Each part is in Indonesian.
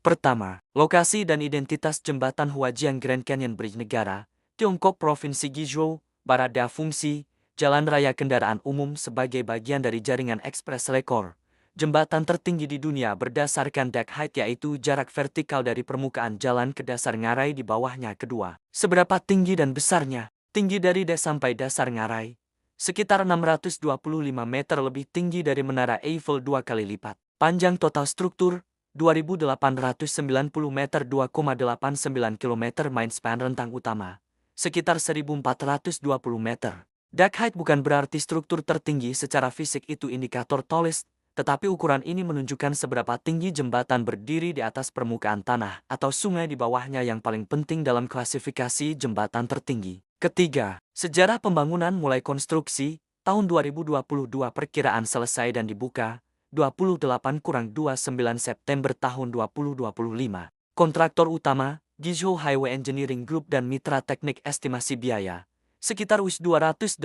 Pertama, lokasi dan identitas jembatan Huajiang Grand Canyon Bridge Negara, Tiongkok Provinsi Guizhou, Barat daya fungsi, jalan raya kendaraan umum sebagai bagian dari jaringan ekspres rekor. Jembatan tertinggi di dunia berdasarkan deck height yaitu jarak vertikal dari permukaan jalan ke dasar ngarai di bawahnya. Kedua, seberapa tinggi dan besarnya? Tinggi dari deck sampai dasar ngarai, sekitar 625 meter lebih tinggi dari Menara Eiffel 2 kali lipat. Panjang total struktur, 2.890 meter 2,89 km. Main span rentang utama, sekitar 1.420 meter. Deck height bukan berarti struktur tertinggi secara fisik, itu indikator tallest, tetapi ukuran ini menunjukkan seberapa tinggi jembatan berdiri di atas permukaan tanah atau sungai di bawahnya yang paling penting dalam klasifikasi jembatan tertinggi. Ketiga, sejarah pembangunan mulai konstruksi, tahun 2022 perkiraan selesai dan dibuka, 28-29 September tahun 2025. Kontraktor utama, Guizhou Highway Engineering Group dan mitra teknik. Estimasi biaya, sekitar $280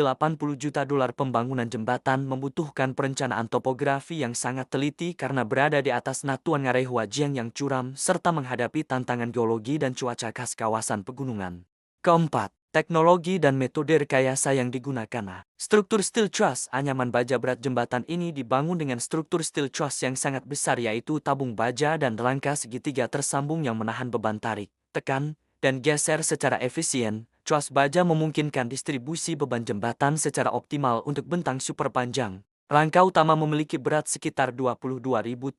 juta. Pembangunan jembatan membutuhkan perencanaan topografi yang sangat teliti karena berada di atas Natuan Ngarai Huajiang yang curam serta menghadapi tantangan geologi dan cuaca khas kawasan pegunungan. Keempat, teknologi dan metode rekayasa yang digunakan. Struktur steel truss. Anyaman baja berat jembatan ini dibangun dengan struktur steel truss yang sangat besar, yaitu tabung baja dan rangka segitiga tersambung yang menahan beban tarik, tekan, dan geser secara efisien. Truss baja memungkinkan distribusi beban jembatan secara optimal untuk bentang super panjang. Rangka utama memiliki berat sekitar 22.000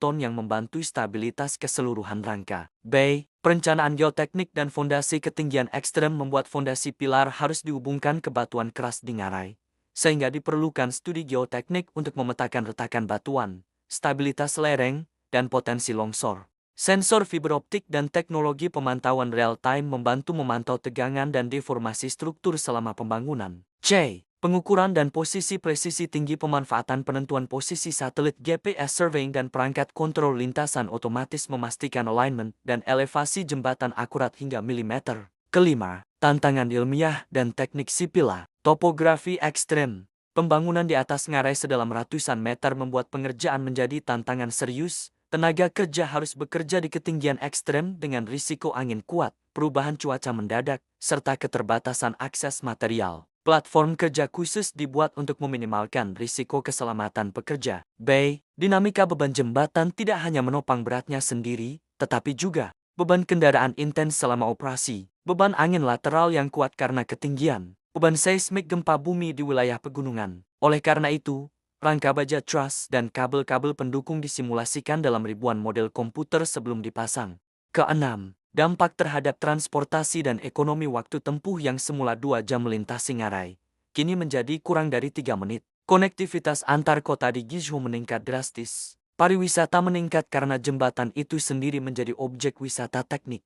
ton yang membantu stabilitas keseluruhan rangka. B. Perencanaan geoteknik dan fondasi. Ketinggian ekstrem membuat fondasi pilar harus dihubungkan ke batuan keras di ngarai, sehingga diperlukan studi geoteknik untuk memetakan retakan batuan, stabilitas lereng, dan potensi longsor. Sensor fiberoptik dan teknologi pemantauan real-time membantu memantau tegangan dan deformasi struktur selama pembangunan. C. Pengukuran dan posisi presisi tinggi. Pemanfaatan penentuan posisi satelit GPS surveying dan perangkat kontrol lintasan otomatis memastikan alignment dan elevasi jembatan akurat hingga milimeter. Kelima, tantangan ilmiah dan teknik sipil. Topografi ekstrem. Pembangunan di atas ngarai sedalam ratusan meter membuat pengerjaan menjadi tantangan serius. Tenaga kerja harus bekerja di ketinggian ekstrem dengan risiko angin kuat, perubahan cuaca mendadak, serta keterbatasan akses material. Platform kerja khusus dibuat untuk meminimalkan risiko keselamatan pekerja. B. Dinamika beban jembatan tidak hanya menopang beratnya sendiri, tetapi juga beban kendaraan intens selama operasi, beban angin lateral yang kuat karena ketinggian, beban seismik gempa bumi di wilayah pegunungan. Oleh karena itu, rangka baja truss dan kabel-kabel pendukung disimulasikan dalam ribuan model komputer sebelum dipasang. Keenam, dampak terhadap transportasi dan ekonomi. Waktu tempuh yang semula 2 jam melintasi ngarai, kini menjadi kurang dari 3 menit. Konektivitas antar kota di Guizhou meningkat drastis. Pariwisata meningkat karena jembatan itu sendiri menjadi objek wisata teknik.